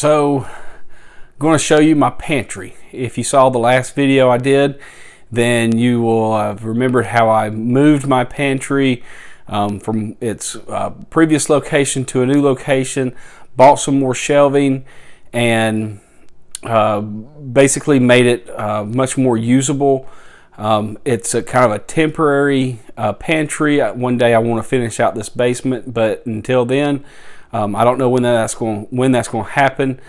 So I'm going to show you my pantry. If you saw the last video I did, then you will have remembered how I moved my pantry from its previous location to a new location, bought some more shelving, and basically made it much more usable. It's a kind of a temporary pantry. One day I want to finish out this basement, but until then, I don't know when that's going to happen.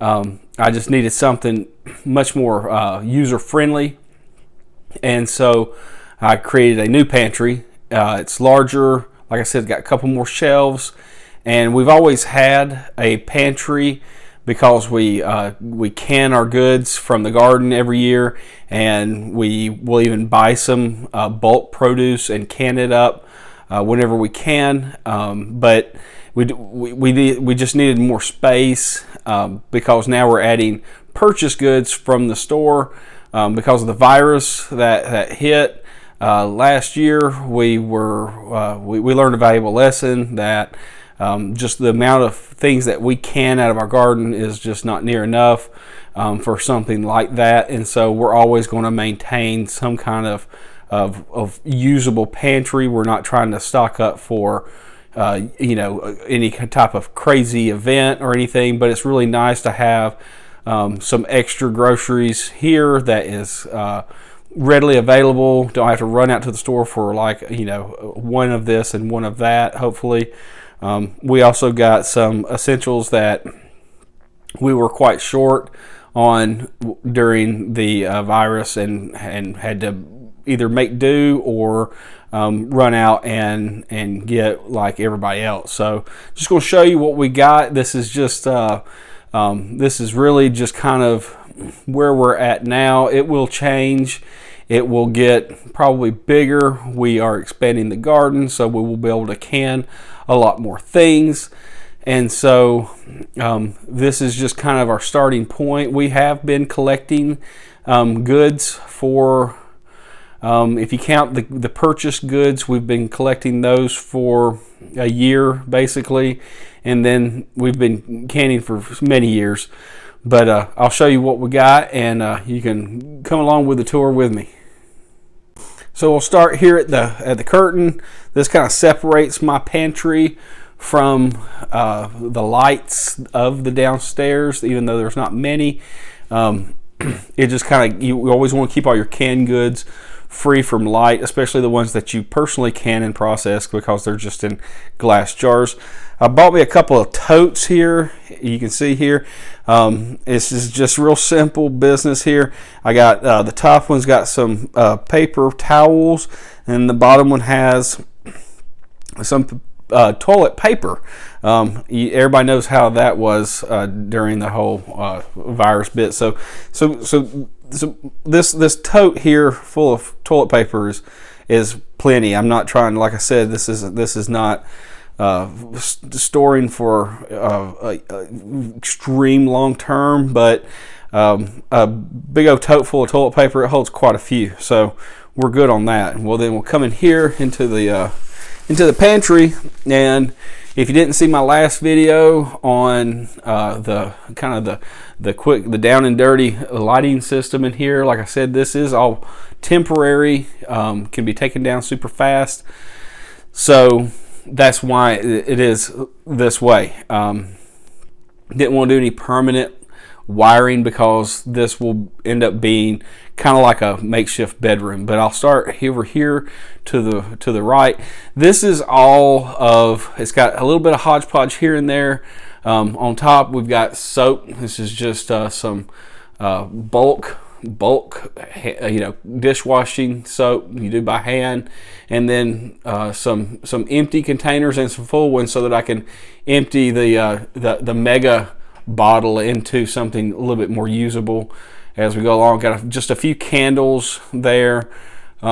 I just needed something much more user friendly, and so I created a new pantry. It's larger. Like I said, got a couple more shelves, and we've always had a pantry because we can our goods from the garden every year, and we will even buy some bulk produce and can it up whenever we can. But we just needed more space because now we're adding purchase goods from the store because of the virus that hit last year. We learned a valuable lesson that just the amount of things that we can out of our garden is just not near enough for something like that, and so we're always going to maintain some kind of usable pantry. We're not trying to stock up for any type of crazy event or anything, but it's really nice to have some extra groceries here that is readily available. Don't have to run out to the store for one of this and one of that, hopefully. We also got some essentials that we were quite short on during the virus and had to either make do or run out and get like everybody else. So just going to show you what we got. This is just this is really just kind of where we're at now. It will change. It will get probably bigger. We are expanding the garden, so we will be able to can a lot more things. And so this is just kind of our starting point. We have been collecting goods for, if you count the purchased goods, we've been collecting those for a year basically, and then we've been canning for many years. But I'll show you what we got, and you can come along with the tour with me. So we'll start here at the curtain. This kind of separates my pantry from the lights of the downstairs, even though there's not many. It just kind of, you always want to keep all your canned goods free from light, especially the ones that you personally can and process, because they're just in glass jars. I bought me a couple of totes here. You can see here. This is just real simple business here. I got the top one's got some paper towels, and the bottom one has some toilet paper. Everybody knows how that was during the whole virus bit. So this tote here full of toilet paper is plenty. I'm not trying, like I said, this is not storing for extreme long term, but a big old tote full of toilet paper, it holds quite a few, so we're good on that. Well, then we'll come in here into the pantry, and if you didn't see my last video on the down and dirty lighting system in here, like I said, this is all temporary, can be taken down super fast, so that's why it is this way. Didn't want to do any permanent wiring because this will end up being kind of like a makeshift bedroom. But I'll start over here to the right. This is all of, it's got a little bit of hodgepodge here and there. On top we've got soap. This is just some bulk dishwashing soap you do by hand, and then some empty containers and some full ones so that I can empty the mega bottle into something a little bit more usable as we go along. Got just a few candles there.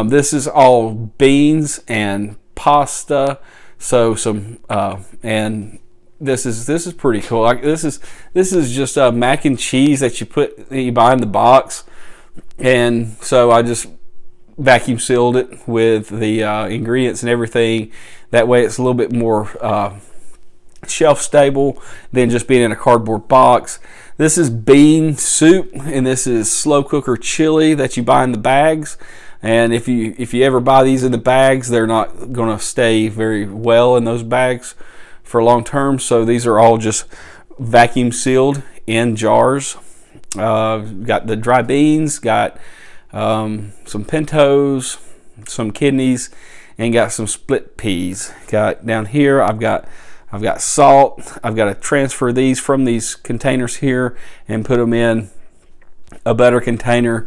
This is all beans and pasta, so some and this is pretty cool. This is just mac and cheese that you buy in the box, and so I just vacuum sealed it with the ingredients and everything. That way it's a little bit more shelf stable than just being in a cardboard box. This is bean soup, and this is slow cooker chili that you buy in the bags. And if you ever buy these in the bags, they're not going to stay very well in those bags for long term. So these are all just vacuum sealed in jars. Got the dry beans, got some pintos, some kidneys, and got some split peas. Got down here, I've got salt. I've got to transfer these from these containers here and put them in a better container.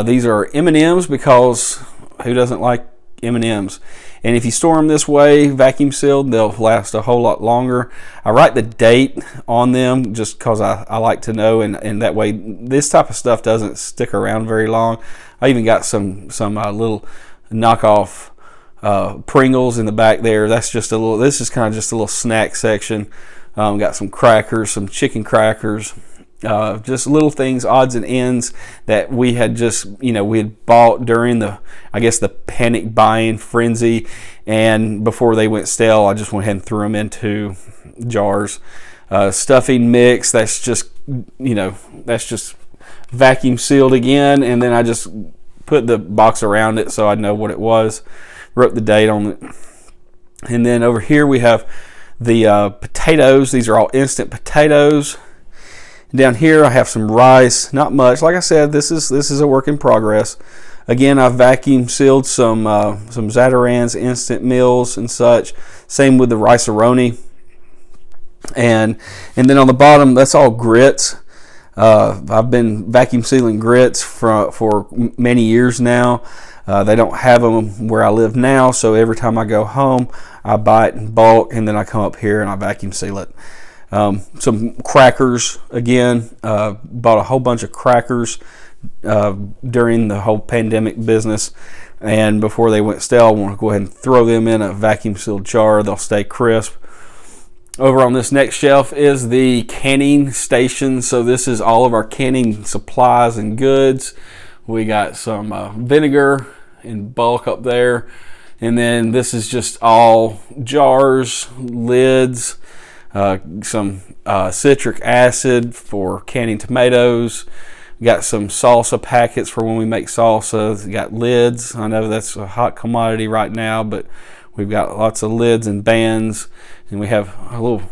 These are M&Ms, because who doesn't like M&Ms? And if you store them this way, vacuum sealed, they'll last a whole lot longer. I write the date on them just because I like to know, and that way this type of stuff doesn't stick around very long. I even got some little knockoff Pringles in the back there. That's just a little. This is kind of just a little snack section. Got some crackers, some chicken crackers, just little things, odds and ends that we had just we had bought during the panic buying frenzy, and before they went stale, I just went ahead and threw them into jars. Stuffing mix. That's just vacuum sealed again, and then I just put the box around it so I know what it was. Wrote the date on it. And then over here we have the potatoes. These are all instant potatoes. Down here I have some rice, not much. Like I said, this is a work in progress. Again, I've vacuum sealed some Zatarans, instant meals and such. Same with the rice-a-roni. And then on the bottom, that's all grits. I've been vacuum sealing grits for many years now. They don't have them where I live now, so every time I go home, I buy it in bulk, and then I come up here and I vacuum seal it. Some crackers, again, bought a whole bunch of crackers during the whole pandemic business, and before they went stale, I want to go ahead and throw them in a vacuum sealed jar. They'll stay crisp. Over on this next shelf is the canning station. So this is all of our canning supplies and goods. We got some vinegar in bulk up there, and then this is just all jars, lids, some citric acid for canning tomatoes. We got some salsa packets for when we make salsa. We got lids. I know that's a hot commodity right now, but we've got lots of lids and bands, and we have a little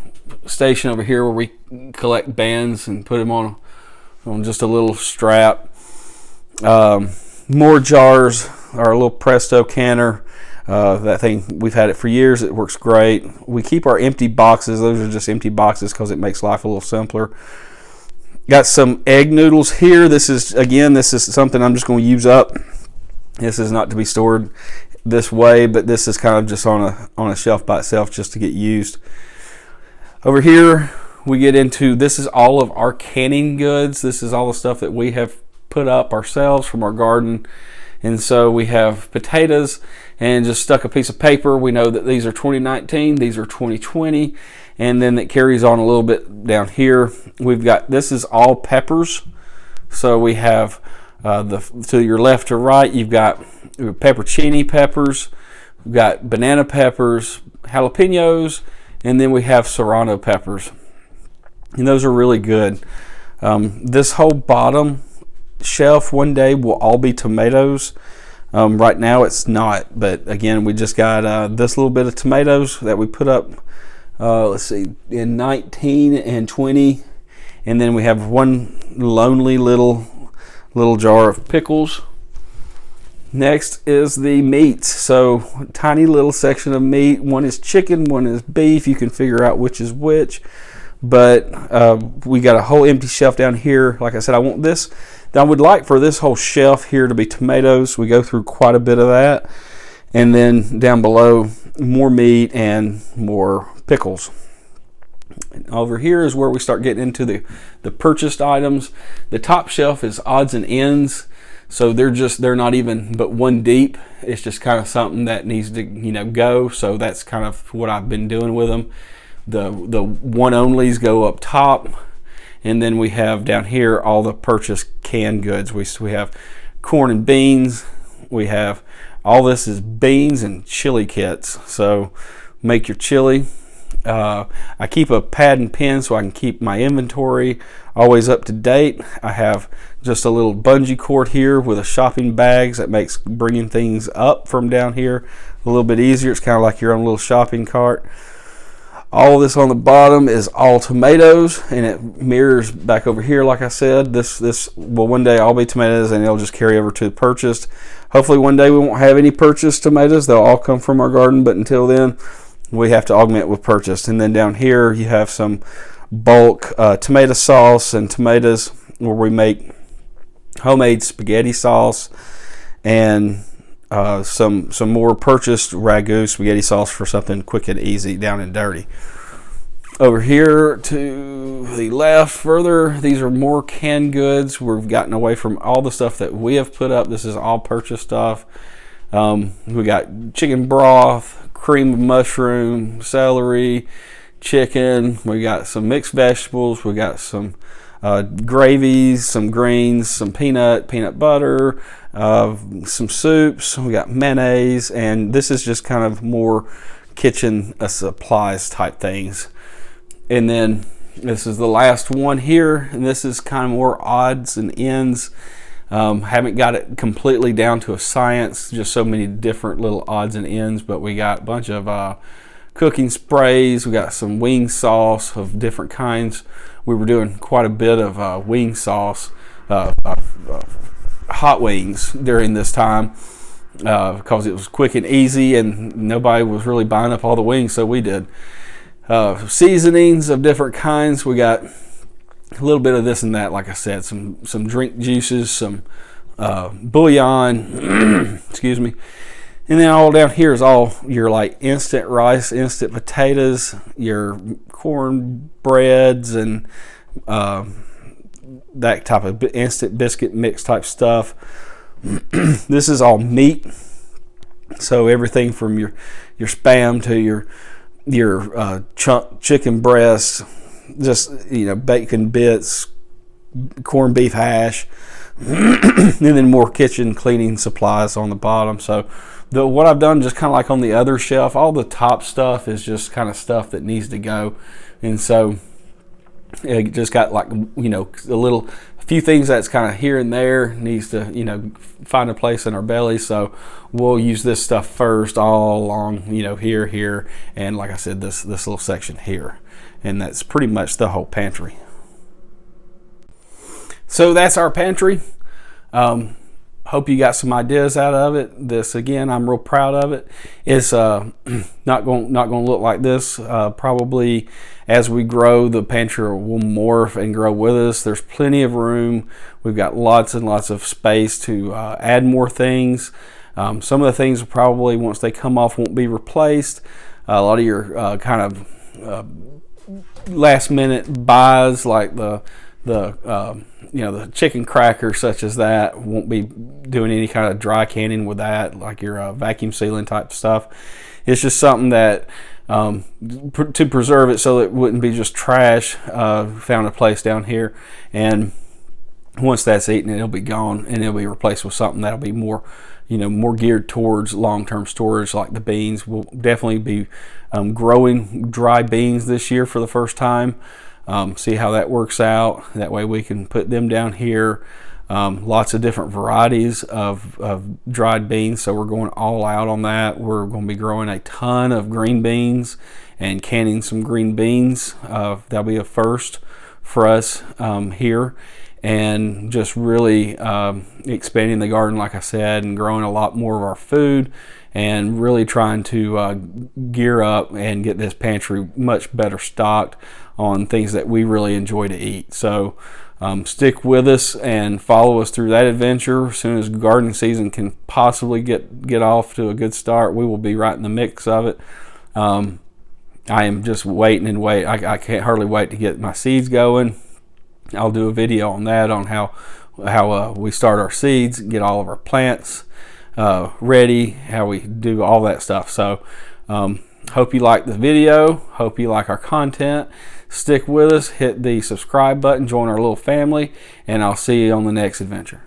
station over here where we collect bands and put them on just a little strap. More jars, our little Presto canner. That thing, we've had it for years. It works great. We keep our empty boxes. Those are just empty boxes because it makes life a little simpler. Got some egg noodles here. This is something I'm just going to use up. This is not to be stored this way, but this is kind of just on a shelf by itself just to get used. Over here we get into, this is all of our canning goods. This is all the stuff that we have put up ourselves from our garden. And so we have potatoes and just stuck a piece of paper. We know that these are 2019, these are 2020, and then it carries on a little bit down here. We've got, this is all peppers. So we have to your left to right, you've got peppercini peppers, we've got banana peppers, jalapenos, and then we have serrano peppers. And those are really good. This whole bottom shelf one day will all be tomatoes. Right now it's not, but again, we just got this little bit of tomatoes that we put up, let's see, in 19 and 20, and then we have one lonely little jar of pickles. Next is the meats. So tiny little section of meat. One is chicken, one is beef. You can figure out which is which, but we got a whole empty shelf down here. Like I said, I would like for this whole shelf here to be tomatoes. We go through quite a bit of that. And then down below, more meat and more pickles. And over here is where we start getting into the purchased items. The top shelf is odds and ends. So they're not even but one deep. It's just kind of something that needs to go. So that's kind of what I've been doing with them. The one onlys go up top. And then we have down here all the purchased canned goods. We have corn and beans. We have all this is beans and chili kits. So make your chili. I keep a pad and pen so I can keep my inventory always up to date. I have just a little bungee cord here with a shopping bags that makes bringing things up from down here a little bit easier. It's kind of like your own little shopping cart. All of this on the bottom is all tomatoes, and it mirrors back over here. Like I said, this will one day all be tomatoes, and it'll just carry over to purchased. Hopefully one day we won't have any purchased tomatoes. They'll all come from our garden, but until then we have to augment with purchased. And then down here you have some bulk tomato sauce and tomatoes, where we make homemade spaghetti sauce, and some more purchased ragu spaghetti sauce for something quick and easy, down and dirty. Over here to the left further, these are more canned goods. We've gotten away from all the stuff that we have put up. This is all purchased stuff. We got chicken broth, cream of mushroom, celery, chicken. We got some mixed vegetables. We got some gravies, some greens, some peanut butter, some soups. We got mayonnaise, and this is just kind of more kitchen supplies type things. And then this is the last one here, and this is kind of more odds and ends. Haven't got it completely down to a science, just so many different little odds and ends, but we got a bunch of cooking sprays. We got some wing sauce of different kinds. We were doing quite a bit of wing sauce, hot wings during this time, because it was quick and easy, and nobody was really buying up all the wings, so we did. Seasonings of different kinds. We got a little bit of this and that, like I said, some drink juices, some bouillon, excuse me. And then all down here is all your like instant rice, instant potatoes, your corn breads, and that type of instant biscuit mix type stuff. This is all meat, so everything from your Spam to your chunk chicken breasts, just bacon bits, corned beef hash, and then more kitchen cleaning supplies on the bottom. So what I've done, just kind of like on the other shelf, all the top stuff is just kind of stuff that needs to go, and so it just got like a few things that's kind of here and there, needs to find a place in our belly. So we'll use this stuff first, all along here, and like I said, this little section here, and that's pretty much the whole pantry. So that's our pantry. Hope you got some ideas out of it. This, again, I'm real proud of it. It's not going to look like this. Probably as we grow, the pantry will morph and grow with us. There's plenty of room. We've got lots and lots of space to add more things. Some of the things probably, once they come off, won't be replaced. A lot of your kind of last minute buys, like the chicken cracker, such as that, won't be doing any kind of dry canning with that, like your vacuum sealing type stuff. It's just something that to preserve it so it wouldn't be just trash, found a place down here, and once that's eaten, it'll be gone, and it'll be replaced with something that'll be more more geared towards long-term storage, like the beans. We'll definitely be growing dry beans this year for the first time. See how that works out. That way we can put them down here. Lots of different varieties of dried beans, so we're going all out on that. We're going to be growing a ton of green beans and canning some green beans. That'll be a first for us here, and just really expanding the garden, like I said, and growing a lot more of our food, and really trying to gear up and get this pantry much better stocked on things that we really enjoy to eat. So stick with us and follow us through that adventure. As soon as gardening season can possibly get off to a good start, we will be right in the mix of it. I am just waiting. I can't hardly wait to get my seeds going. I'll do a video on that, on how we start our seeds, get all of our plants ready, how we do all that stuff. So hope you like the video, hope you like our content. Stick with us, hit the subscribe button, join our little family, and I'll see you on the next adventure.